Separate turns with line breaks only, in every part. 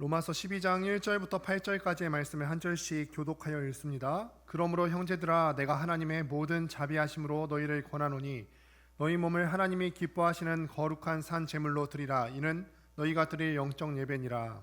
로마서 12장 1절부터 8절까지의 말씀을 한 절씩 교독하여 읽습니다. 그러므로 형제들아 내가 하나님의 모든 자비하심으로 너희를 권하노니 너희 몸을 하나님이 기뻐하시는 거룩한 산 제물로 드리라. 이는 너희가 드릴 영적 예배니라.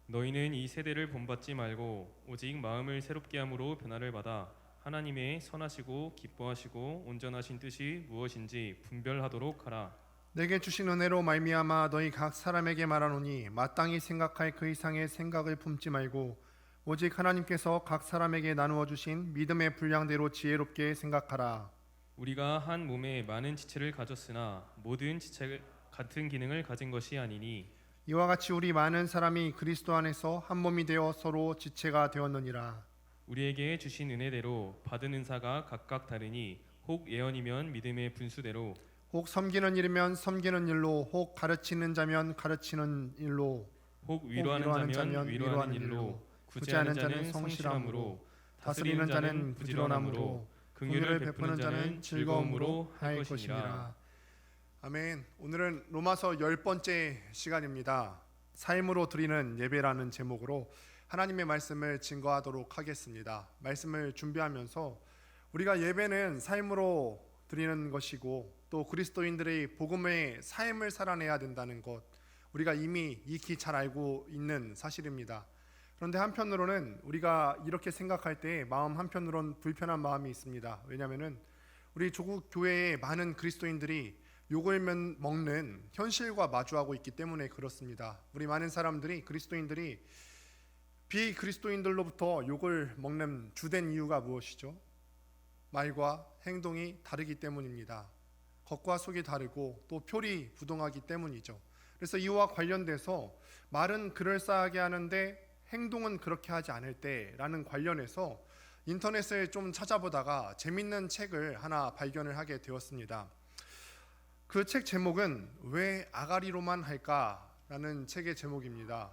너희는 이 세대를 본받지 말고 오직 마음을 새롭게 함으로 변화를 받아 하나님의 선하시고 기뻐하시고 온전하신 뜻이 무엇인지 분별하도록 하라.
내게 주신 은혜로 말미암아 너희 각 사람에게 말하노니 마땅히 생각할 그 이상의 생각을 품지 말고 오직 하나님께서 각 사람에게 나누어 주신 믿음의 분량대로 지혜롭게 생각하라.
우리가 한 몸에 많은 지체를 가졌으나 모든 지체가 같은 기능을 가진 것이 아니니
이와 같이 우리 많은 사람이 그리스도 안에서 한 몸이 되어 서로 지체가 되었느니라.
우리에게 주신 은혜대로 받은 은사가 각각 다르니 혹 예언이면 믿음의 분수대로
혹 섬기는 일이면 섬기는 일로, 혹 가르치는 자면 가르치는 일로,
혹 위로하는 자면 위로하는 일로 구제하는 자는 성실함으로 다스리는 자는 부지런함으로 긍휼을 베푸는 자는 즐거움으로 할 것이니라.
아멘. 오늘은 로마서 10번째 시간입니다. 삶으로 드리는 예배라는 제목으로 하나님의 말씀을 증거하도록 하겠습니다. 말씀을 준비하면서 우리가 예배는 삶으로 드리는 것이고 또 그리스도인들의 복음의 삶을 살아내야 된다는 것, 우리가 이미 익히 잘 알고 있는 사실입니다. 그런데 한편으로는 우리가 이렇게 생각할 때 마음 한편으로는 불편한 마음이 있습니다. 왜냐하면 우리 조국 교회의 많은 그리스도인들이 욕을 먹는 현실과 마주하고 있기 때문에 그렇습니다. 우리 많은 사람들이, 그리스도인들이 비그리스도인들로부터 욕을 먹는 주된 이유가 무엇이죠? 말과 행동이 다르기 때문입니다. 겉과 속이 다르고 또 표리 부동하기 때문이죠. 그래서 이와 관련돼서 말은 그럴싸하게 하는데 행동은 그렇게 하지 않을 때라는 관련해서 인터넷을 좀 찾아보다가 재밌는 책을 하나 발견을 하게 되었습니다. 그 책 제목은 왜 아가리로만 할까라는 책의 제목입니다.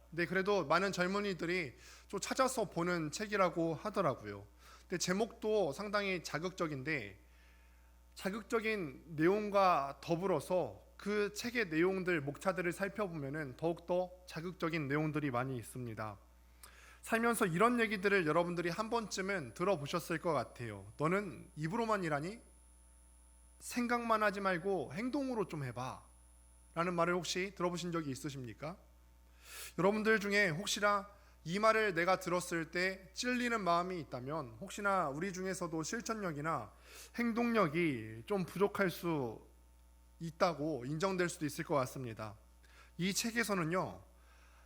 근데 그래도 많은 젊은이들이 좀 찾아서 보는 책이라고 하더라고요. 근데 제목도 상당히 자극적인데 자극적인 내용과 더불어서 그 책의 내용들, 목차들을 살펴보면 더욱더 자극적인 내용들이 많이 있습니다. 살면서 이런 얘기들을 여러분들이 한 번쯤은 들어보셨을 것 같아요. 너는 입으로만 일하니? 생각만 하지 말고 행동으로 좀 해봐 라는 말을 혹시 들어보신 적이 있으십니까? 여러분들 중에 혹시나 이 말을 내가 들었을 때 찔리는 마음이 있다면 혹시나 우리 중에서도 실천력이나 행동력이 좀 부족할 수 있다고 인정될 수도 있을 것 같습니다. 이 책에서는요,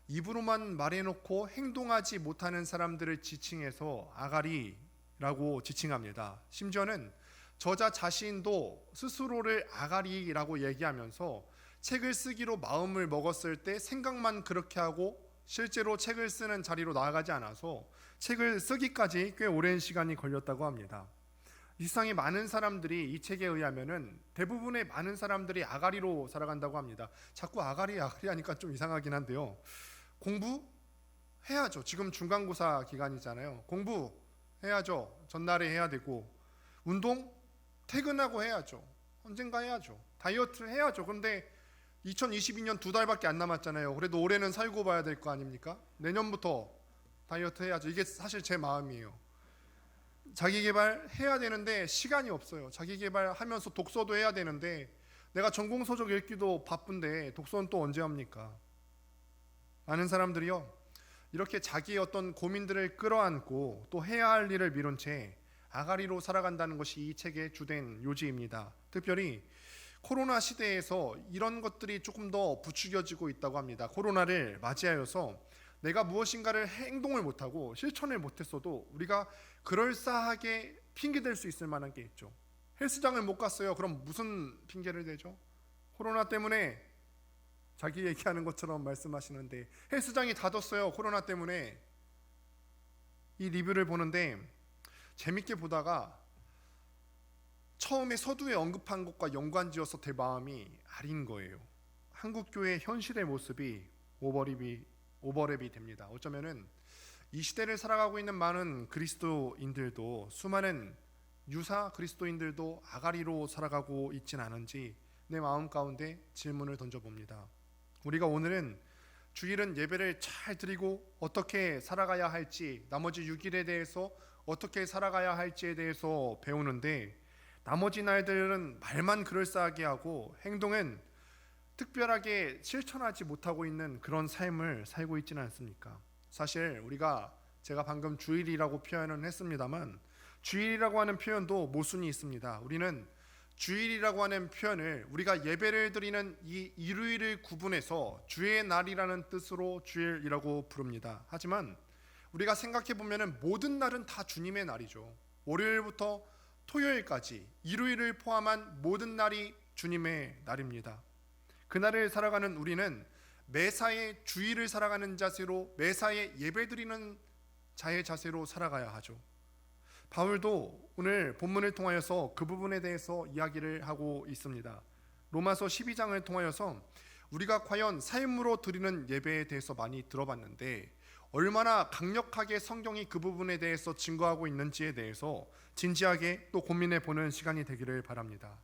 입으로만 말해놓고 행동하지 못하는 사람들을 지칭해서 아가리라고 지칭합니다. 심지어는 저자 자신도 스스로를 아가리라고 얘기하면서 책을 쓰기로 마음을 먹었을 때 생각만 그렇게 하고 실제로 책을 쓰는 자리로 나아가지 않아서 책을 쓰기까지 꽤 오랜 시간이 걸렸다고 합니다. 이 세상에 많은 사람들이 이 책에 의하면은 대부분의 많은 사람들이 아가리로 살아간다고 합니다. 자꾸 아가리 하니까 좀 이상하긴 한데요. 공부해야죠. 지금 중간고사 기간이잖아요. 공부해야죠. 전날에 해야 되고, 운동 퇴근하고 해야죠. 언젠가 해야죠. 다이어트 해야죠. 그런데 2022년 2달밖에 안 남았잖아요. 그래도 올해는 살고 봐야 될 거 아닙니까? 내년부터 다이어트 해야죠. 이게 사실 제 마음이에요. 자기개발 해야 되는데 시간이 없어요. 자기개발 하면서 독서도 해야 되는데 내가 전공서적 읽기도 바쁜데 독서는 또 언제 합니까? 많은 사람들이요, 이렇게 자기의 어떤 고민들을 끌어안고 또 해야 할 일을 미룬 채 아가리로 살아간다는 것이 이 책의 주된 요지입니다. 특별히 코로나 시대에서 이런 것들이 조금 더 부추겨지고 있다고 합니다. 코로나를 맞이하여서 내가 무엇인가를 행동을 못하고 실천을 못했어도 우리가 그럴싸하게 핑계댈 수 있을 만한 게 있죠. 헬스장을 못 갔어요. 그럼 무슨 핑계를 대죠? 코로나 때문에, 자기 얘기하는 것처럼 말씀하시는데 헬스장이 닫았어요. 코로나 때문에. 이 리뷰를 보는데 재밌게 보다가 처음에 서두에 언급한 것과 연관지어서 제 마음이 아린 거예요. 한국교회의 현실의 모습이 오버랩이 됩니다. 어쩌면은 이 시대를 살아가고 있는 많은 그리스도인들도, 수많은 유사 그리스도인들도 아가리로 살아가고 있진 않은지 내 마음 가운데 질문을 던져봅니다. 우리가 오늘은 주일은 예배를 잘 드리고 어떻게 살아가야 할지, 나머지 6일에 대해서 어떻게 살아가야 할지에 대해서 배우는데, 나머지 날들은 말만 그럴싸하게 하고 행동은 특별하게 실천하지 못하고 있는 그런 삶을 살고 있지는 않습니까? 사실 제가 방금 주일이라고 표현은 했습니다만, 주일이라고 하는 표현도 모순이 있습니다. 우리는 주일이라고 하는 표현을 우리가 예배를 드리는 이 일요일을 구분해서 주의 날이라는 뜻으로 주일이라고 부릅니다. 하지만 우리가 생각해 보면은 모든 날은 다 주님의 날이죠. 월요일부터 토요일까지 일요일을 포함한 모든 날이 주님의 날입니다. 그날을 살아가는 우리는 매사에 주일을 살아가는 자세로, 매사에 예배드리는 자의 자세로 살아가야 하죠. 바울도 오늘 본문을 통하여서 그 부분에 대해서 이야기를 하고 있습니다. 로마서 12장을 통하여서 우리가 과연 삶으로 드리는 예배에 대해서 많이 들어봤는데, 얼마나 강력하게 성경이 그 부분에 대해서 증거하고 있는지에 대해서 진지하게 또 고민해 보는 시간이 되기를 바랍니다.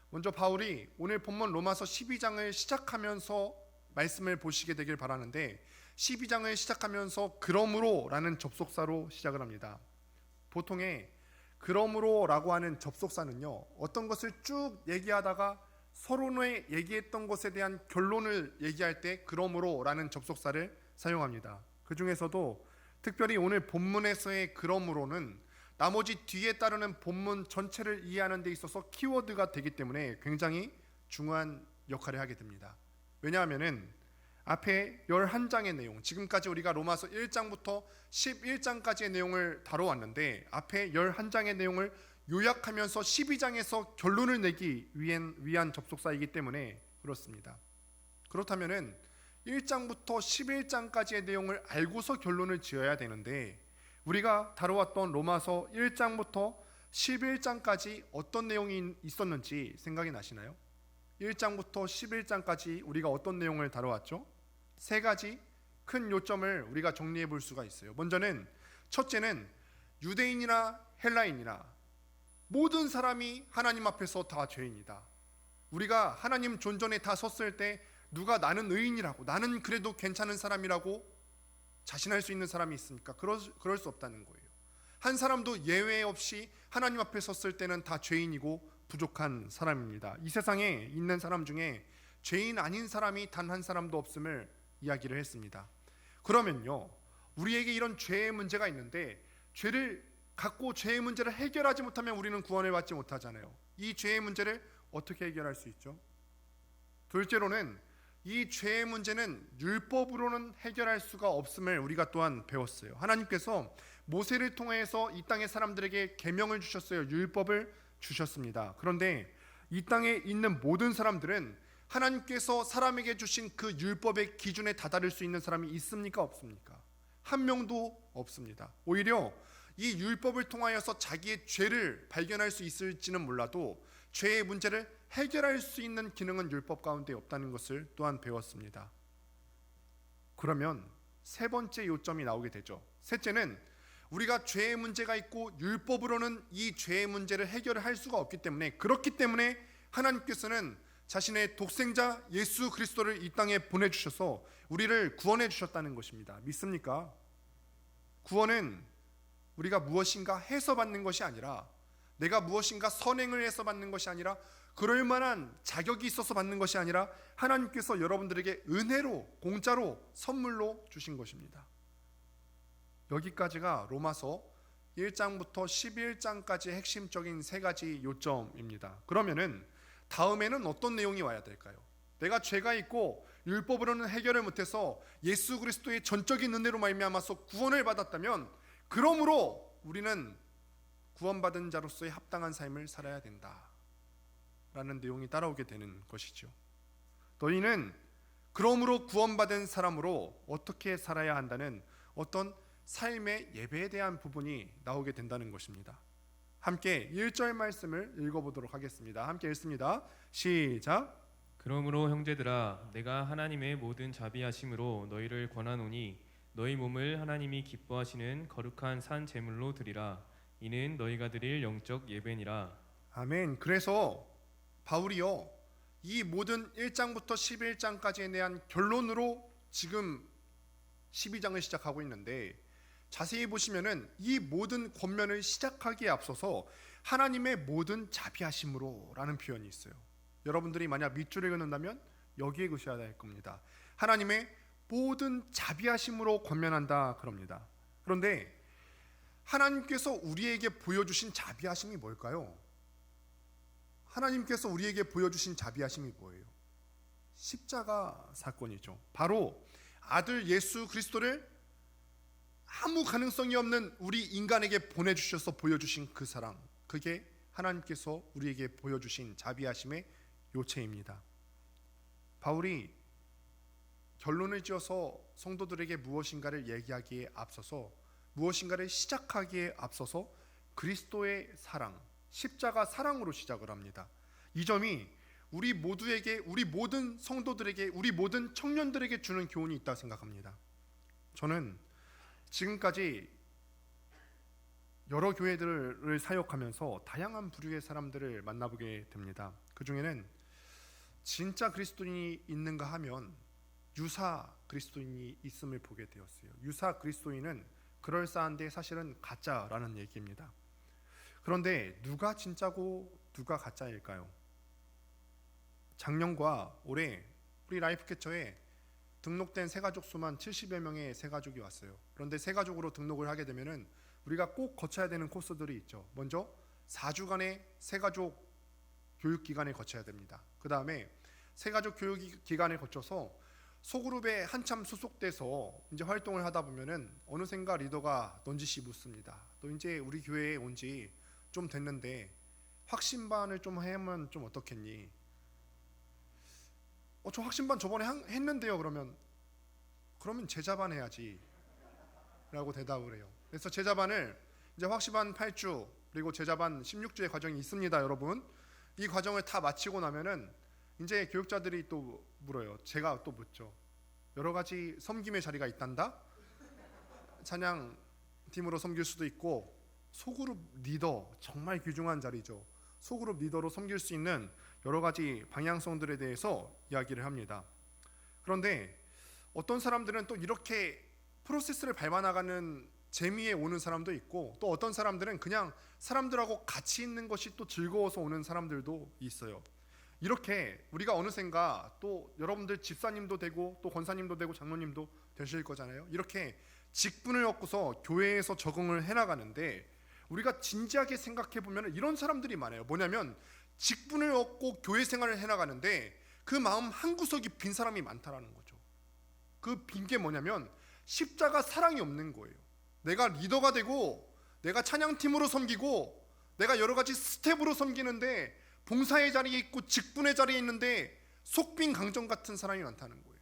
먼저 바울이 오늘 본문 로마서 12장을 시작하면서 말씀을 보시게 되길 바라는데, 12장을 시작하면서 그러므로 라는 접속사로 시작을 합니다. 보통의 그러므로 라고 하는 접속사는요, 어떤 것을 쭉 얘기하다가 서론에 얘기했던 것에 대한 결론을 얘기할 때 그러므로 라는 접속사를 사용합니다. 그 중에서도 특별히 오늘 본문에서의 그러므로는 나머지 뒤에 따르는 본문 전체를 이해하는 데 있어서 키워드가 되기 때문에 굉장히 중요한 역할을 하게 됩니다. 왜냐하면은 앞에 11장의 내용, 지금까지 우리가 로마서 1장부터 11장까지의 내용을 다뤄왔는데, 앞에 11장의 내용을 요약하면서 12장에서 결론을 내기 위한 접속사이기 때문에 그렇습니다. 그렇다면은 1장부터 11장까지의 내용을 알고서 결론을 지어야 되는데, 우리가 다뤄왔던 로마서 1장부터 11장까지 어떤 내용이 있었는지 생각이 나시나요? 1장부터 11장까지 우리가 어떤 내용을 다뤄왔죠? 세 가지 큰 요점을 우리가 정리해 볼 수가 있어요. 먼저는, 첫째는 유대인이나 헬라인이나 모든 사람이 하나님 앞에서 다 죄인이다. 우리가 하나님 존전에 다 섰을 때 누가 나는 의인이라고, 나는 그래도 괜찮은 사람이라고 자신할 수 있는 사람이 있습니까? 그럴 수 없다는 거예요. 한 사람도 예외 없이 하나님 앞에 섰을 때는 다 죄인이고 부족한 사람입니다. 이 세상에 있는 사람 중에 죄인 아닌 사람이 단 한 사람도 없음을 이야기를 했습니다. 그러면요, 우리에게 이런 죄의 문제가 있는데, 죄를 갖고 죄의 문제를 해결하지 못하면 우리는 구원을 받지 못하잖아요. 이 죄의 문제를 어떻게 해결할 수 있죠? 둘째로는 이 죄의 문제는 율법으로는 해결할 수가 없음을 우리가 또한 배웠어요. 하나님께서 모세를 통해서 이 땅의 사람들에게 계명을 주셨어요. 율법을 주셨습니다. 그런데 이 땅에 있는 모든 사람들은 하나님께서 사람에게 주신 그 율법의 기준에 다다를 수 있는 사람이 있습니까? 없습니까? 한 명도 없습니다. 오히려 이 율법을 통하여서 자기의 죄를 발견할 수 있을지는 몰라도 죄의 문제를 해결할 수 있는 기능은 율법 가운데 없다는 것을 또한 배웠습니다. 그러면 세 번째 요점이 나오게 되죠. 셋째는 우리가 죄의 문제가 있고 율법으로는 이 죄의 문제를 해결할 수가 없기 때문에, 그렇기 때문에 하나님께서는 자신의 독생자 예수 그리스도를 이 땅에 보내주셔서 우리를 구원해 주셨다는 것입니다. 믿습니까? 구원은 우리가 무엇인가 해서 받는 것이 아니라, 내가 무엇인가 선행을 해서 받는 것이 아니라, 그럴 만한 자격이 있어서 받는 것이 아니라 하나님께서 여러분들에게 은혜로, 공짜로, 선물로 주신 것입니다. 여기까지가 로마서 1장부터 11장까지의 핵심적인 세 가지 요점입니다. 그러면은 다음에는 어떤 내용이 와야 될까요? 내가 죄가 있고 율법으로는 해결을 못해서 예수 그리스도의 전적인 은혜로 말미암아서 구원을 받았다면, 그러므로 우리는 구원받은 자로서의 합당한 삶을 살아야 된다 라는 내용이 따라오게 되는 것이죠. 너희는 그러므로 구원받은 사람으로 어떻게 살아야 한다는 어떤 삶의 예배에 대한 부분이 나오게 된다는 것입니다. 함께 1절 말씀을 읽어보도록 하겠습니다. 함께 읽습니다. 시작.
그러므로 형제들아, 내가 하나님의 모든 자비하심으로 너희를 권하노니 너희 몸을 하나님이 기뻐하시는 거룩한 산 제물로 드리라. 이는 너희가 드릴 영적 예배니라.
아멘. 그래서 바울이요, 이 모든 1장부터 11장까지에 대한 결론으로 지금 12장을 시작하고 있는데 자세히 보시면은 이 모든 권면을 시작하기에 앞서서 하나님의 모든 자비하심으로 라는 표현이 있어요. 여러분들이 만약 밑줄을 긋는다면 여기에 그셔야 될 겁니다. 하나님의 모든 자비하심으로 권면한다 그럽니다. 그런데 하나님께서 우리에게 보여주신 자비하심이 뭘까요? 하나님께서 우리에게 보여주신 자비하심이 뭐예요? 십자가 사건이죠. 바로 아들 예수 그리스도를 아무 가능성이 없는 우리 인간에게 보내주셔서 보여주신 그 사랑, 그게 하나님께서 우리에게 보여주신 자비하심의 요체입니다. 바울이 결론을 지어서 성도들에게 무엇인가를 얘기하기에 앞서서, 무엇인가를 시작하기에 앞서서 그리스도의 사랑, 십자가 사랑으로 시작을 합니다. 이 점이 우리 모두에게, 우리 모든 성도들에게, 우리 모든 청년들에게 주는 교훈이 있다고 생각합니다. 저는 지금까지 여러 교회들을 사역하면서 다양한 부류의 사람들을 만나보게 됩니다. 그 중에는 진짜 그리스도인이 있는가 하면 유사 그리스도인이 있음을 보게 되었어요. 유사 그리스도인은 그럴싸한데 사실은 가짜라는 얘기입니다. 그런데 누가 진짜고 누가 가짜일까요? 작년과 올해 우리 라이프캐쳐에 등록된 새가족 수만 70여 명의 새가족이 왔어요. 그런데 새가족으로 등록을 하게 되면은 우리가 꼭 거쳐야 되는 코스들이 있죠. 먼저 4주간의 새가족 교육기간을 거쳐야 됩니다. 그 다음에 새가족 교육기간을 거쳐서 소그룹에 한참 소속돼서 이제 활동을 하다 보면은 어느샌가 리더가 넌지시 묻습니다. 너 이제 우리 교회에 온 지 좀 됐는데 확신반을 좀 하면 좀 어떻겠니? 저 확신반 저번에 했는데요. 그러면 제자반 해야지 라고 대답을 해요. 그래서 제자반을 이제 확신반 8주 그리고 제자반 16주의 과정이 있습니다. 여러분, 이 과정을 다 마치고 나면은 이제 교육자들이 또 물어요. 제가 또 묻죠. 여러 가지 섬김의 자리가 있단다. 찬양 팀으로 섬길 수도 있고, 소그룹 리더, 정말 귀중한 자리죠. 소그룹 리더로 섬길 수 있는 여러 가지 방향성들에 대해서 이야기를 합니다. 그런데 어떤 사람들은 또 이렇게 프로세스를 밟아나가는 재미에 오는 사람도 있고, 또 어떤 사람들은 그냥 사람들하고 같이 있는 것이 또 즐거워서 오는 사람들도 있어요. 이렇게 우리가 어느샌가 또 여러분들 집사님도 되고 또 권사님도 되고 장로님도 되실 거잖아요. 이렇게 직분을 얻고서 교회에서 적응을 해나가는데, 우리가 진지하게 생각해 보면 이런 사람들이 많아요. 뭐냐면 직분을 얻고 교회 생활을 해나가는데 그 마음 한구석이 빈 사람이 많다라는 거죠. 그 빈 게 뭐냐면 십자가 사랑이 없는 거예요. 내가 리더가 되고 내가 찬양팀으로 섬기고 내가 여러 가지 스텝으로 섬기는데 봉사의 자리에 있고 직분의 자리에 있는데 속빈 강정 같은 사람이 많다는 거예요.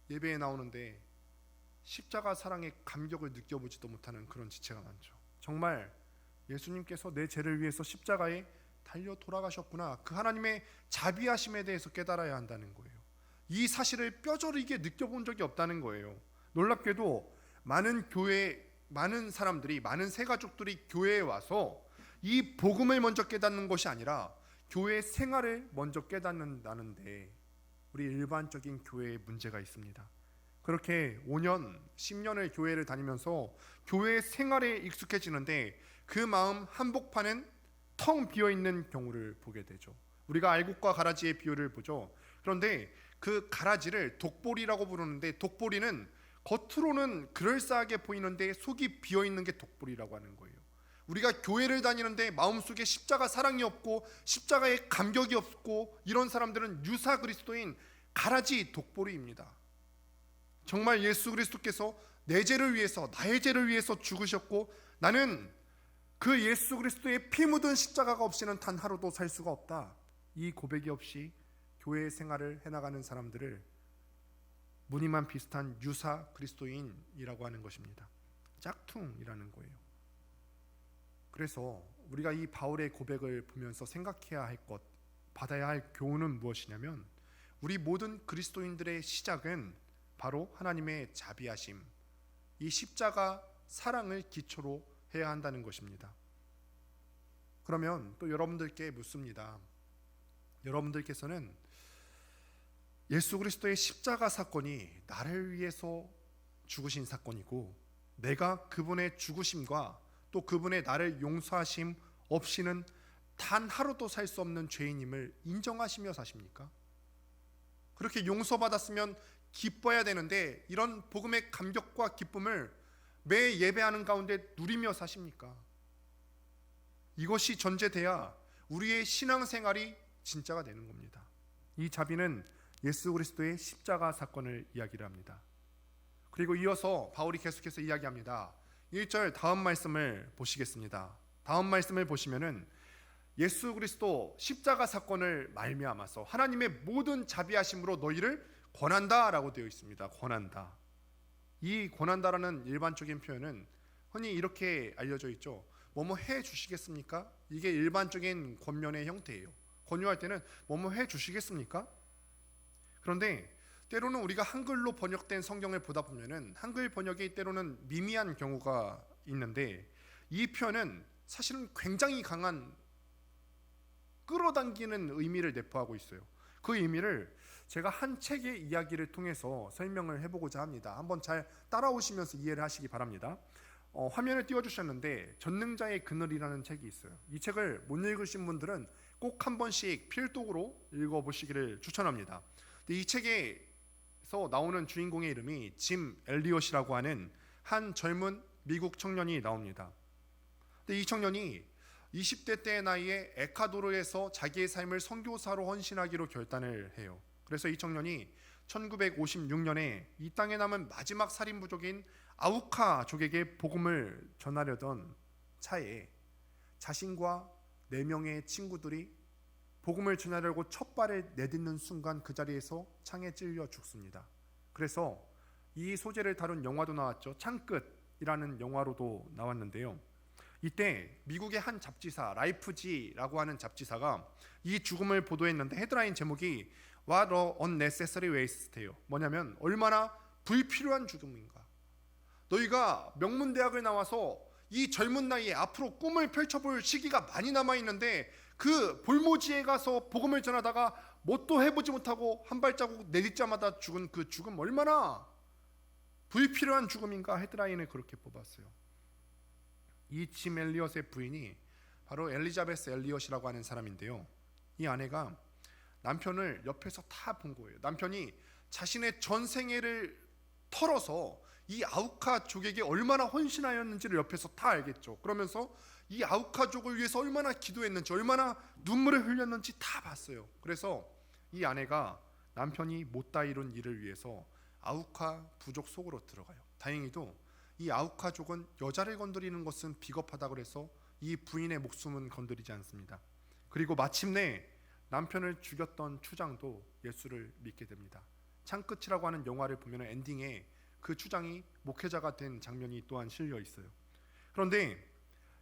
예배에 나오는데 십자가 사랑의 감격을 느껴보지도 못하는 그런 지체가 많죠. 정말 예수님께서 내 죄를 위해서 십자가에 달려 돌아가셨구나, 그 하나님의 자비하심에 대해서 깨달아야 한다는 거예요. 이 사실을 뼈저리게 느껴본 적이 없다는 거예요. 놀랍게도 많은 사람들이, 많은 새가족들이 교회에 와서 이 복음을 먼저 깨닫는 것이 아니라 교회 생활을 먼저 깨닫는다는데, 우리 일반적인 교회에 문제가 있습니다. 그렇게 5년, 10년을 교회를 다니면서 교회 생활에 익숙해지는데 그 마음 한복판은 텅 비어있는 경우를 보게 되죠. 우리가 알곡과 가라지의 비유를 보죠. 그런데 그 가라지를 독보리라고 부르는데, 독보리는 겉으로는 그럴싸하게 보이는데 속이 비어있는 게 독보리라고 하는 거예요. 우리가 교회를 다니는데 마음속에 십자가 사랑이 없고 십자가의 감격이 없고 이런 사람들은 유사 그리스도인 가라지 독보리입니다. 정말 예수 그리스도께서 내 죄를 위해서, 나의 죄를 위해서 죽으셨고 나는 그 예수 그리스도의 피 묻은 십자가가 없이는 단 하루도 살 수가 없다, 이 고백이 없이 교회 생활을 해나가는 사람들을 무늬만 비슷한 유사 그리스도인이라고 하는 것입니다. 짝퉁이라는 거예요. 그래서 우리가 이 바울의 고백을 보면서 생각해야 할 것, 받아야 할 교훈은 무엇이냐면, 우리 모든 그리스도인들의 시작은 바로 하나님의 자비하심, 이 십자가 사랑을 기초로 해야 한다는 것입니다. 그러면 또 여러분들께 묻습니다. 여러분들께서는 예수 그리스도의 십자가 사건이 나를 위해서 죽으신 사건이고, 내가 그분의 죽으심과 또 그분의 나를 용서하심 없이는 단 하루도 살 수 없는 죄인임을 인정하시며 사십니까? 그렇게 용서받았으면 기뻐해야 되는데 이런 복음의 감격과 기쁨을 매 예배하는 가운데 누리며 사십니까? 이것이 전제돼야 우리의 신앙생활이 진짜가 되는 겁니다. 이 자비는 예수 그리스도의 십자가 사건을 이야기를 합니다. 그리고 이어서 바울이 계속해서 이야기합니다. 1절 다음 말씀을 보시겠습니다. 다음 말씀을 보시면은 예수 그리스도 십자가 사건을 말미암아서 하나님의 모든 자비하심으로 너희를 권한다라고 되어 있습니다. 권한다. 이 권한다라는 일반적인 표현은 흔히 이렇게 알려져 있죠. 뭐뭐 해 주시겠습니까? 이게 일반적인 권면의 형태예요. 권유할 때는 뭐뭐 해 주시겠습니까? 그런데 때로는 우리가 한글로 번역된 성경을 보다 보면은 한글 번역이 때로는 미미한 경우가 있는데, 이 표현은 사실은 굉장히 강한 끌어당기는 의미를 내포하고 있어요. 그 의미를 제가 한 책의 이야기를 통해서 설명을 해보고자 합니다. 한번 잘 따라오시면서 이해를 하시기 바랍니다. 화면을 띄워주셨는데 전능자의 그늘이라는 책이 있어요. 이 책을 못 읽으신 분들은 꼭 한 번씩 필독으로 읽어보시기를 추천합니다. 이 책에서 나오는 주인공의 이름이 짐 엘리엇이라고 하는 한 젊은 미국 청년이 나옵니다. 근데 이 청년이 20대 때의 나이에 에콰도르에서 자기의 삶을 선교사로 헌신하기로 결단을 해요. 그래서 이 청년이 1956년에 이 땅에 남은 마지막 살인부족인 아우카족에게 복음을 전하려던 차에 자신과 4명의 친구들이 복음을 전하려고 첫 발을 내딛는 순간 그 자리에서 창에 찔려 죽습니다. 그래서 이 소재를 다룬 영화도 나왔죠. 창끝이라는 영화로도 나왔는데요. 이때 미국의 한 잡지사, 라이프지라고 하는 잡지사가 이 죽음을 보도했는데 헤드라인 제목이 What a unnecessary waste예요. 뭐냐면 얼마나 불필요한 죽음인가. 너희가 명문대학을 나와서 이 젊은 나이에 앞으로 꿈을 펼쳐볼 시기가 많이 남아있는데 그 볼모지에 가서 복음을 전하다가 뭣도 해보지 못하고 한 발자국 내딛자마자 죽은 그 죽음 얼마나 불필요한 죽음인가. 헤드라인을 그렇게 뽑았어요. 이 짐 엘리엇의 부인이 바로 엘리자베스 엘리엇이라고 하는 사람인데요. 이 아내가 남편을 옆에서 다 본 거예요. 남편이 자신의 전 생애를 털어서 이 아우카족에게 얼마나 헌신하였는지를 옆에서 다 알겠죠. 그러면서 이 아우카족을 위해서 얼마나 기도했는지, 얼마나 눈물을 흘렸는지 다 봤어요. 그래서 이 아내가 남편이 못다 이룬 일을 위해서 아우카 부족 속으로 들어가요. 다행히도 이 아우카족은 여자를 건드리는 것은 비겁하다고 그래서 이 부인의 목숨은 건드리지 않습니다. 그리고 마침내 남편을 죽였던 추장도 예수를 믿게 됩니다. 창끝이라고 하는 영화를 보면 엔딩에 그 추장이 목회자가 된 장면이 또한 실려 있어요. 그런데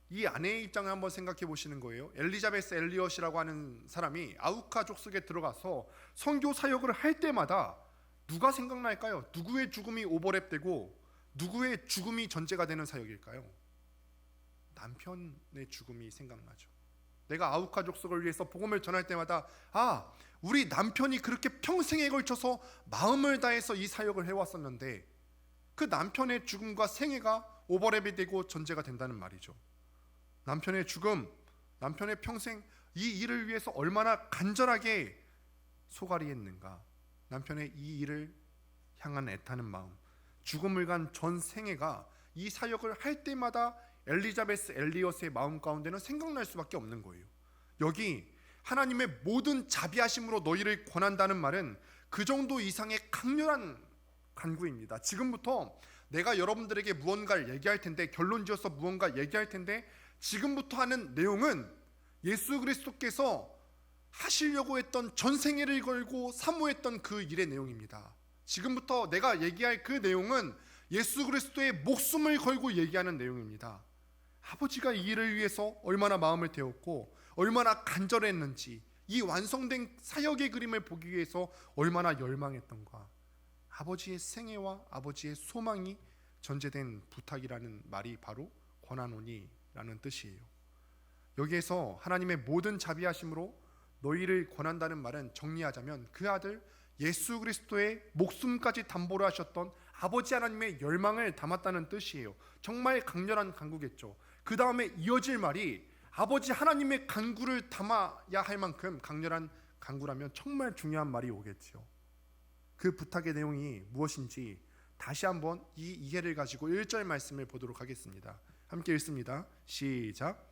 이 아내의 입장을 한번 생각해 보시는 거예요. 엘리자베스 엘리엇이라고 하는 사람이 아우카족 속에 들어가서 선교 사역을 할 때마다 누가 생각날까요? 누구의 죽음이 오버랩되고 누구의 죽음이 전제가 되는 사역일까요? 남편의 죽음이 생각나죠. 내가 아우카족 속을 위해서 복음을 전할 때마다 우리 남편이 그렇게 평생에 걸쳐서 마음을 다해서 이 사역을 해왔었는데 그 남편의 죽음과 생애가 오버랩이 되고 전제가 된다는 말이죠. 남편의 죽음, 남편의 평생 이 일을 위해서 얼마나 간절하게 소갈이했는가. 남편의 이 일을 향한 애타는 마음, 죽음을 간 전 생애가 이 사역을 할 때마다 엘리자베스 엘리엇의 마음 가운데는 생각날 수밖에 없는 거예요. 여기 하나님의 모든 자비하심으로 너희를 권한다는 말은 그 정도 이상의 강렬한 간구입니다. 지금부터 내가 여러분들에게 무언가를 얘기할 텐데, 결론지어서 무언가 얘기할 텐데, 지금부터 하는 내용은 예수 그리스도께서 하시려고 했던 전생애를 걸고 사모했던 그 일의 내용입니다. 지금부터 내가 얘기할 그 내용은 예수 그리스도의 목숨을 걸고 얘기하는 내용입니다. 아버지가 이 일을 위해서 얼마나 마음을 태웠고 얼마나 간절했는지, 이 완성된 사역의 그림을 보기 위해서 얼마나 열망했던가. 아버지의 생애와 아버지의 소망이 전제된 부탁이라는 말이 바로 권하노니라는 뜻이에요. 여기에서 하나님의 모든 자비하심으로 너희를 권한다는 말은 정리하자면 그 아들 예수 그리스도의 목숨까지 담보로 하셨던 아버지 하나님의 열망을 담았다는 뜻이에요. 정말 강렬한 간구겠죠. 그 다음에 이어질 말이 아버지 하나님의 간구를 담아야 할 만큼 강렬한 간구라면 정말 중요한 말이 오겠죠. 그 부탁의 내용이 무엇인지 다시 한번 이 이해를 가지고 1절 말씀을 보도록 하겠습니다. 함께 읽습니다. 시작.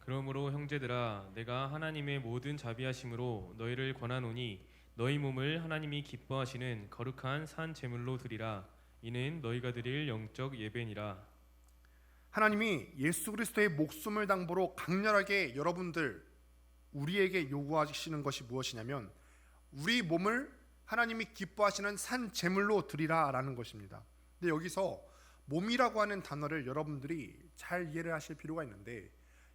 그러므로 형제들아 내가 하나님의 모든 자비하심으로 너희를 권하노니 너희 몸을 하나님이 기뻐하시는 거룩한 산 제물로 드리라. 이는 너희가 드릴 영적 예배니라.
하나님이 예수 그리스도의 목숨을 당보로 강렬하게 여러분들 우리에게 요구하시는 것이 무엇이냐면 우리 몸을 하나님이 기뻐하시는 산 제물로 드리라라는 것입니다. 근데 여기서 몸이라고 하는 단어를 여러분들이 잘 이해를 하실 필요가 있는데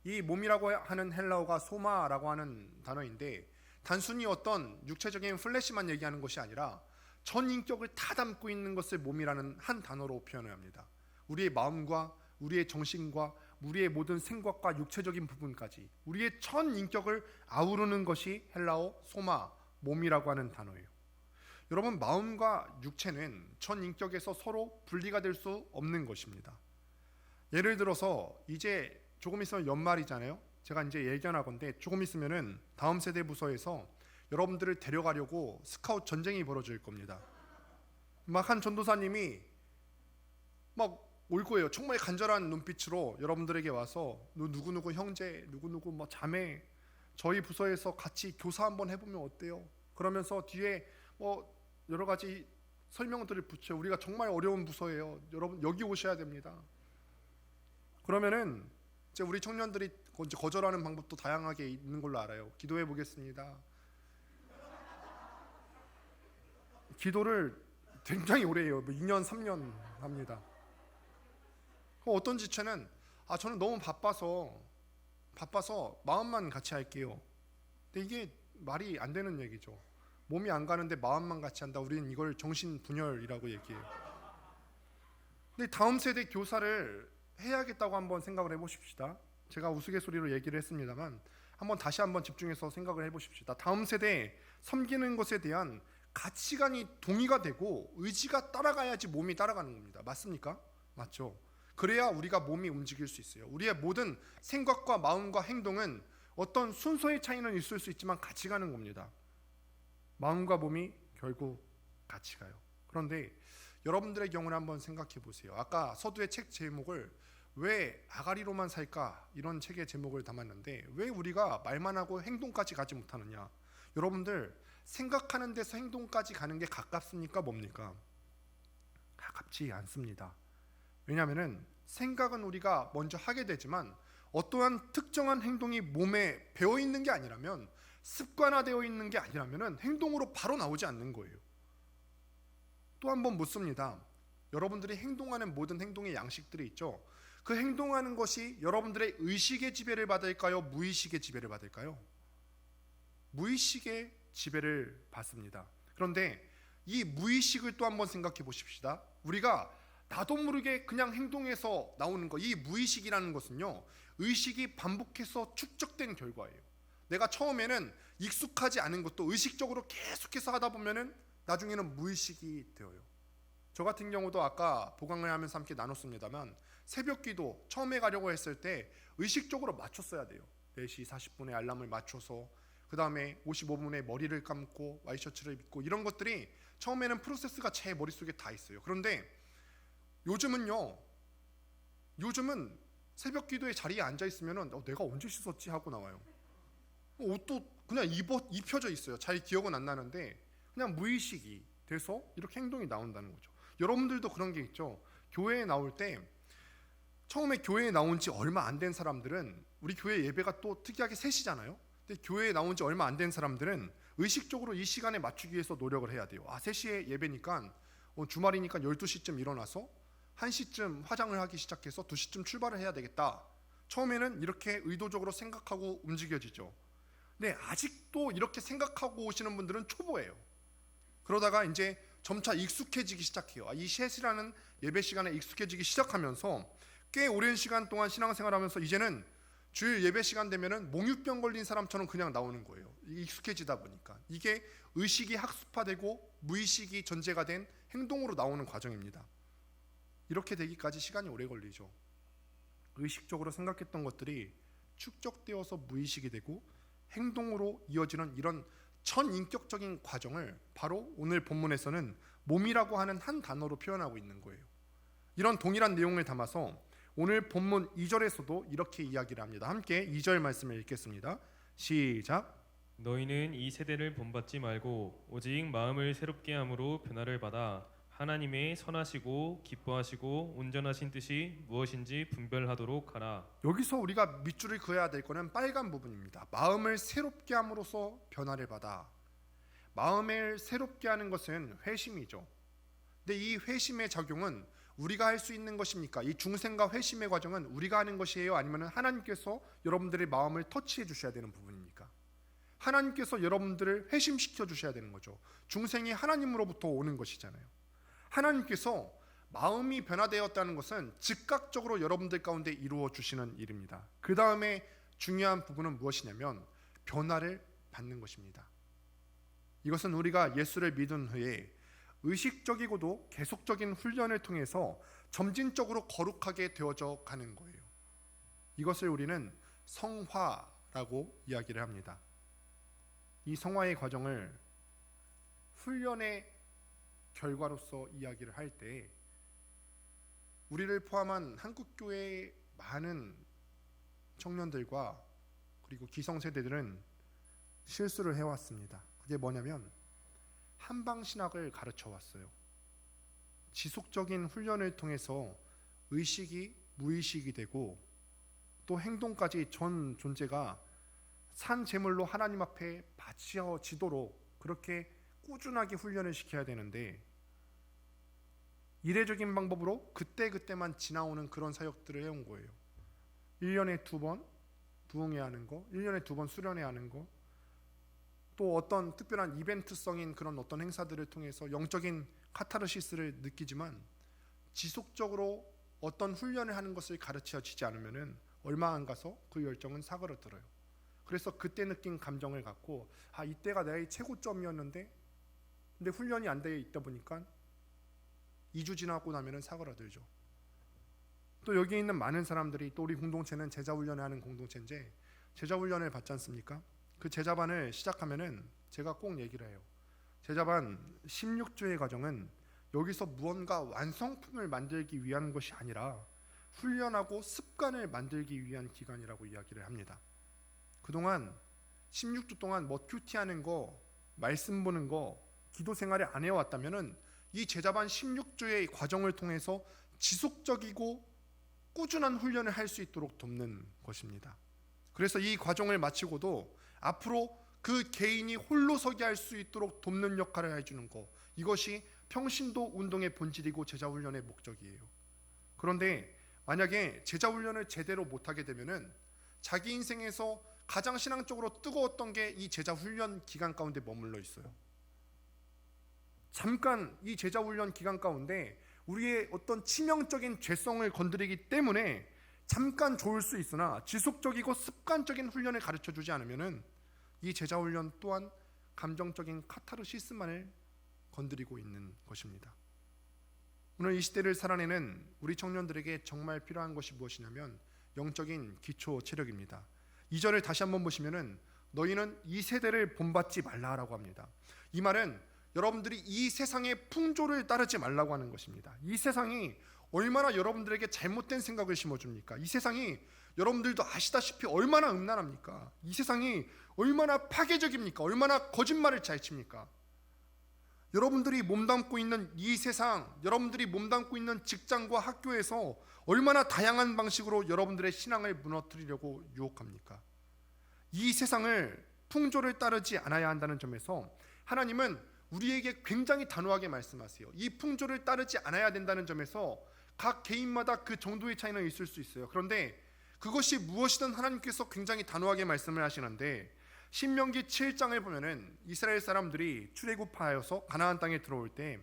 이 몸이라고 하는 헬라어가 소마라고 하는 단어인데 단순히 어떤 육체적인 플래시만 얘기하는 것이 아니라 전 인격을 다 담고 있는 것을 몸이라는 한 단어로 표현을 합니다. 우리의 마음과 우리의 정신과 우리의 모든 생각과 육체적인 부분까지 우리의 전 인격을 아우르는 것이 헬라어 소마, 몸이라고 하는 단어예요. 여러분, 마음과 육체는 전 인격에서 서로 분리가 될 수 없는 것입니다. 예를 들어서 이제 조금 있으면 연말이잖아요. 제가 이제 예견하건대 조금 있으면은 다음 세대 부서에서 여러분들을 데려가려고 스카웃 전쟁이 벌어질 겁니다. 막 한 전도사님이 막 올 거예요. 정말 간절한 눈빛으로 여러분들에게 와서 누구누구 형제, 누구누구 뭐 자매, 저희 부서에서 같이 교사 한번 해보면 어때요? 그러면서 뒤에 뭐 여러 가지 설명들을 붙여 우리가 정말 어려운 부서예요. 여러분 여기 오셔야 됩니다. 그러면은 이제 우리 청년들이 이제 거절하는 방법도 다양하게 있는 걸로 알아요. 기도해 보겠습니다. 기도를 굉장히 오래 해요. 2년, 3년 합니다. 어떤 지체는 저는 너무 바빠서 마음만 같이 할게요. 근데 이게 말이 안 되는 얘기죠. 몸이 안 가는데 마음만 같이 한다. 우리는 이걸 정신분열이라고 얘기해요. 근데 다음 세대 교사를 해야겠다고 한번 생각을 해보십시다. 제가 우스갯소리로 얘기를 했습니다만 다시 한번 집중해서 생각을 해보십시다. 다음 세대에 섬기는 것에 대한 가치관이 동의가 되고 의지가 따라가야지 몸이 따라가는 겁니다. 맞습니까? 맞죠? 그래야 우리가 몸이 움직일 수 있어요. 우리의 모든 생각과 마음과 행동은 어떤 순서의 차이는 있을 수 있지만 같이 가는 겁니다. 마음과 몸이 결국 같이 가요. 그런데 여러분들의 경우를 한번 생각해 보세요. 아까 서두의 책 제목을 왜 아가리로만 살까 이런 책의 제목을 담았는데 왜 우리가 말만 하고 행동까지 가지 못하느냐. 여러분들 생각하는 데서 행동까지 가는 게 가깝습니까? 뭡니까? 가깝지 않습니다. 왜냐하면 생각은 우리가 먼저 하게 되지만 어떠한 특정한 행동이 몸에 배어 있는 게 아니라면 습관화되어 있는 게 아니라면 행동으로 바로 나오지 않는 거예요. 또 한 번 묻습니다. 여러분들이 행동하는 모든 행동의 양식들이 있죠. 그 행동하는 것이 여러분들의 의식의 지배를 받을까요? 무의식의 지배를 받을까요? 무의식의 지배를 받습니다. 그런데 이 무의식을 또 한번 생각해 보십시다. 우리가 나도 모르게 그냥 행동해서 나오는 거, 이 무의식이라는 것은요, 의식이 반복해서 축적된 결과예요. 내가 처음에는 익숙하지 않은 것도 의식적으로 계속해서 하다 보면은 나중에는 무의식이 되어요. 저 같은 경우도 아까 보강을 하면서 함께 나눴습니다만 새벽 기도 처음에 가려고 했을 때 의식적으로 맞췄어야 돼요. 4시 40분에 알람을 맞춰서 그 다음에 55분에 머리를 감고 와이셔츠를 입고 이런 것들이 처음에는 프로세스가 제 머릿속에 다 있어요. 그런데 요즘은 새벽 기도의 자리에 앉아 있으면은 내가 언제 씻었지 하고 나와요. 옷도 그냥 입혀져 있어요. 잘 기억은 안 나는데 그냥 무의식이 돼서 이렇게 행동이 나온다는 거죠. 여러분들도 그런 게 있죠. 교회에 나올 때 처음에 교회에 나온 지 얼마 안 된 사람들은 우리 교회 예배가 또 특이하게 3시잖아요. 근데 교회에 나온 지 얼마 안 된 사람들은 의식적으로 이 시간에 맞추기 위해서 노력을 해야 돼요. 3시에 예배니까 주말이니까 12시쯤 일어나서 1시쯤 화장을 하기 시작해서 2시쯤 출발을 해야 되겠다. 처음에는 이렇게 의도적으로 생각하고 움직여지죠. 근데 아직도 이렇게 생각하고 오시는 분들은 초보예요. 그러다가 이제 점차 익숙해지기 시작해요. 이 셋이라는 예배 시간에 익숙해지기 시작하면서 꽤 오랜 시간 동안 신앙생활하면서 이제는 주일 예배 시간 되면은 몽유병 걸린 사람처럼 그냥 나오는 거예요. 익숙해지다 보니까. 이게 의식이 학습화되고 무의식이 전제가 된 행동으로 나오는 과정입니다. 이렇게 되기까지 시간이 오래 걸리죠. 의식적으로 생각했던 것들이 축적되어서 무의식이 되고 행동으로 이어지는 이런 전인격적인 과정을 바로 오늘 본문에서는 몸이라고 하는 한 단어로 표현하고 있는 거예요. 이런 동일한 내용을 담아서 오늘 본문 2절에서도 이렇게 이야기를 합니다. 함께 2절 말씀을 읽겠습니다. 시작.
너희는 이 세대를 본받지 말고 오직 마음을 새롭게 함으로 변화를 받아 하나님의 선하시고 기뻐하시고 온전하신 뜻이 무엇인지 분별하도록 하라.
여기서 우리가 밑줄을 그어야 될 거는 빨간 부분입니다. 마음을 새롭게 함으로써 변화를 받아. 마음을 새롭게 하는 것은 회심이죠. 근데 이 회심의 작용은 우리가 할 수 있는 것입니까? 이 중생과 회심의 과정은 우리가 하는 것이에요? 아니면 하나님께서 여러분들의 마음을 터치해 주셔야 되는 부분입니까? 하나님께서 여러분들을 회심시켜 주셔야 되는 거죠. 중생이 하나님으로부터 오는 것이잖아요. 하나님께서 마음이 변화되었다는 것은 즉각적으로 여러분들 가운데 이루어 주시는 일입니다. 그 다음에 중요한 부분은 무엇이냐면 변화를 받는 것입니다. 이것은 우리가 예수를 믿은 후에 의식적이고도 계속적인 훈련을 통해서 점진적으로 거룩하게 되어져 가는 거예요. 이것을 우리는 성화라고 이야기를 합니다. 이 성화의 과정을 훈련의 결과로서 이야기를 할 때 우리를 포함한 한국교회의 많은 청년들과 그리고 기성세대들은 실수를 해왔습니다. 그게 뭐냐면 한방신학을 가르쳐 왔어요. 지속적인 훈련을 통해서 의식이 무의식이 되고 또 행동까지 전 존재가 산 제물로 하나님 앞에 바치어지도록 그렇게 꾸준하게 훈련을 시켜야 되는데 이례적인 방법으로 그때그때만 지나오는 그런 사역들을 해온 거예요. 1년에 2번 부흥회야 하는 거, 1년에 2번 수련회야 하는 거, 또 어떤 특별한 이벤트성인 그런 어떤 행사들을 통해서 영적인 카타르시스를 느끼지만 지속적으로 어떤 훈련을 하는 것을 가르쳐지지 않으면 얼마 안 가서 그 열정은 사그러들어요. 그래서 그때 느낀 감정을 갖고 이때가 나의 최고점이었는데 근데 훈련이 안 되어 있다 보니까 2주 지나고 나면 사그러들죠. 또 여기 있는 많은 사람들이 또 우리 공동체는 제자훈련을 하는 공동체인데 제자훈련을 받지 않습니까? 그 제자반을 시작하면은 제가 꼭 얘기를 해요. 제자반 16주의 과정은 여기서 무언가 완성품을 만들기 위한 것이 아니라 훈련하고 습관을 만들기 위한 기간이라고 이야기를 합니다. 그동안 16주 동안 뭐 큐티하는 거, 말씀 보는 거, 기도 생활을 안 해왔다면은 이 제자반 16주의 과정을 통해서 지속적이고 꾸준한 훈련을 할 수 있도록 돕는 것입니다. 그래서 이 과정을 마치고도 앞으로 그 개인이 홀로 서게 할 수 있도록 돕는 역할을 해주는 것, 이것이 평신도 운동의 본질이고 제자훈련의 목적이에요. 그런데 만약에 제자훈련을 제대로 못하게 되면은 자기 인생에서 가장 신앙적으로 뜨거웠던 게 이 제자훈련 기간 가운데 머물러 있어요. 잠깐 이 제자훈련 기간 가운데 우리의 어떤 치명적인 죄성을 건드리기 때문에 잠깐 좋을 수 있으나 지속적이고 습관적인 훈련을 가르쳐주지 않으면은 이 제자훈련 또한 감정적인 카타르시스만을 건드리고 있는 것입니다. 오늘 이 시대를 살아내는 우리 청년들에게 정말 필요한 것이 무엇이냐면 영적인 기초 체력입니다. 2절을 다시 한번 보시면은 너희는 이 세대를 본받지 말라라고 합니다. 이 말은 여러분들이 이 세상의 풍조를 따르지 말라고 하는 것입니다. 이 세상이 얼마나 여러분들에게 잘못된 생각을 심어줍니까? 이 세상이 여러분들도 아시다시피 얼마나 음란합니까? 이 세상이 얼마나 파괴적입니까? 얼마나 거짓말을 잘 칩니까? 여러분들이 몸담고 있는 이 세상, 여러분들이 몸담고 있는 직장과 학교에서 얼마나 다양한 방식으로 여러분들의 신앙을 무너뜨리려고 유혹합니까? 이 세상을 풍조를 따르지 않아야 한다는 점에서 하나님은 우리에게 굉장히 단호하게 말씀하세요. 이 풍조를 따르지 않아야 된다는 점에서 각 개인마다 그 정도의 차이는 있을 수 있어요. 그런데 그것이 무엇이든 하나님께서 굉장히 단호하게 말씀을 하시는데 신명기 7장을 보면은 이스라엘 사람들이 출애굽하여서 가나안 땅에 들어올 때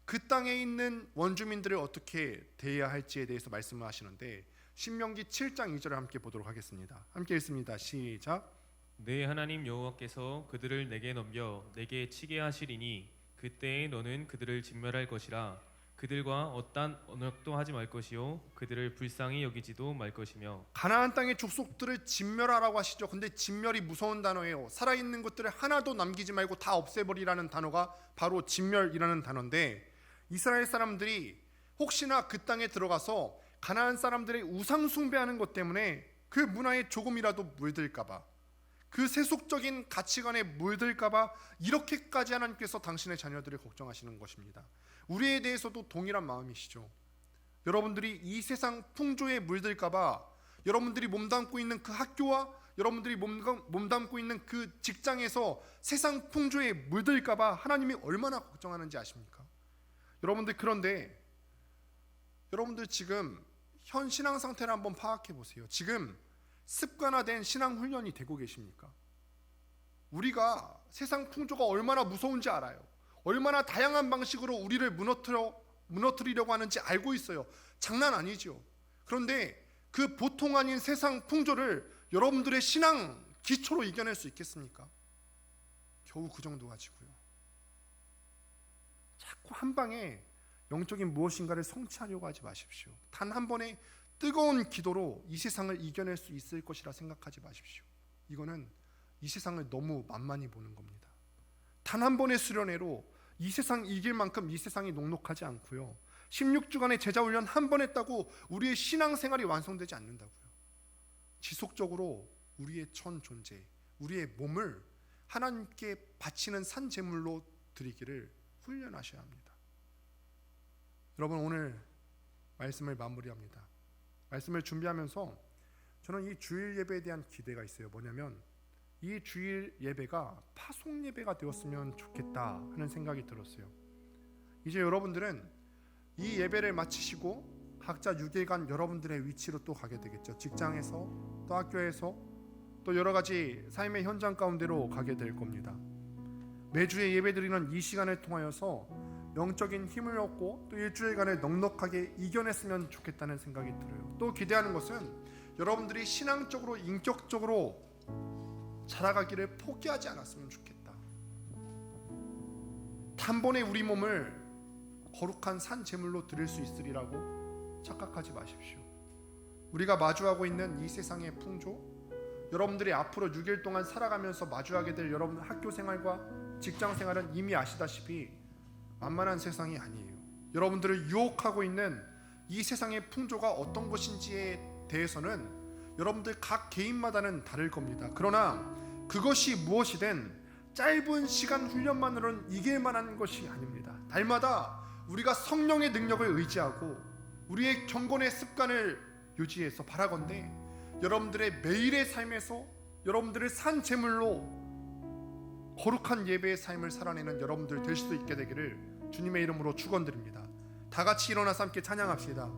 그 땅에 있는 원주민들을 어떻게 대해야 할지에 대해서 말씀을 하시는데 신명기 7장 2절을 함께 보도록 하겠습니다. 함께 읽습니다. 시작.
내 하나님 여호와께서 그들을 내게 넘겨 내게 치게 하시리니 그때에 너는 그들을 진멸할 것이라. 그들과 어떤 언약도 하지 말 것이요 그들을 불쌍히 여기지도 말 것이며.
가나안 땅의 족속들을 진멸하라고 하시죠. 근데 진멸이 무서운 단어예요. 살아있는 것들을 하나도 남기지 말고 다 없애버리라는 단어가 바로 진멸이라는 단어인데, 이스라엘 사람들이 혹시나 그 땅에 들어가서 가나안 사람들의 우상 숭배하는 것 때문에 그 문화에 조금이라도 물들까봐, 그 세속적인 가치관에 물들까봐 이렇게까지 하나님께서 당신의 자녀들을 걱정하시는 것입니다. 우리에 대해서도 동일한 마음이시죠. 여러분들이 이 세상 풍조에 물들까봐, 여러분들이 몸담고 있는 그 학교와 여러분들이 몸담고 있는 그 직장에서 세상 풍조에 물들까봐 하나님이 얼마나 걱정하는지 아십니까? 여러분들, 그런데 여러분들 지금 현 신앙 상태를 한번 파악해 보세요. 지금 습관화된 신앙 훈련이 되고 계십니까? 우리가 세상 풍조가 얼마나 무서운지 알아요. 얼마나 다양한 방식으로 우리를 무너뜨리려고 하는지 알고 있어요. 장난 아니죠. 그런데 그 보통 아닌 세상 풍조를 여러분들의 신앙 기초로 이겨낼 수 있겠습니까? 겨우 그 정도 가지고요. 자꾸 한 방에 영적인 무엇인가를 성취하려고 하지 마십시오. 단 한 번의 뜨거운 기도로 이 세상을 이겨낼 수 있을 것이라 생각하지 마십시오. 이거는 이 세상을 너무 만만히 보는 겁니다. 단 한 번의 수련회로 이 세상 이길 만큼 이 세상이 녹록하지 않고요. 16주간의 제자 훈련 한 번 했다고 우리의 신앙생활이 완성되지 않는다고요. 지속적으로 우리의 전 존재, 우리의 몸을 하나님께 바치는 산 제물로 드리기를 훈련하셔야 합니다. 여러분, 오늘 말씀을 마무리합니다. 말씀을 준비하면서 저는 이 주일 예배에 대한 기대가 있어요. 뭐냐면 이 주일 예배가 파송 예배가 되었으면 좋겠다 하는 생각이 들었어요. 이제 여러분들은 이 예배를 마치시고 각자 6일간 여러분들의 위치로 또 가게 되겠죠. 직장에서, 또 학교에서, 또 여러 가지 삶의 현장 가운데로 가게 될 겁니다. 매주에 예배드리는 이 시간을 통하여서 영적인 힘을 얻고 또 일주일간을 넉넉하게 이겨냈으면 좋겠다는 생각이 들어요. 또 기대하는 것은 여러분들이 신앙적으로, 인격적으로 자라가기를 포기하지 않았으면 좋겠다. 단번에 우리 몸을 거룩한 산 제물로 드릴 수 있으리라고 착각하지 마십시오. 우리가 마주하고 있는 이 세상의 풍조, 여러분들이 앞으로 6일 동안 살아가면서 마주하게 될 여러분 학교 생활과 직장 생활은 이미 아시다시피 만만한 세상이 아니에요. 여러분들을 유혹하고 있는 이 세상의 풍조가 어떤 것인지에 대해서는 여러분들 각 개인마다는 다를 겁니다. 그러나 그것이 무엇이든 짧은 시간 훈련만으로는 이길 만한 것이 아닙니다. 날마다 우리가 성령의 능력을 의지하고 우리의 경건의 습관을 유지해서 바라건대 여러분들의 매일의 삶에서 여러분들을 산 제물로 거룩한 예배의 삶을 살아내는 여러분들 될 수 있게 되기를 주님의 이름으로 축원드립니다. 다 같이 일어나서 함께 찬양합시다.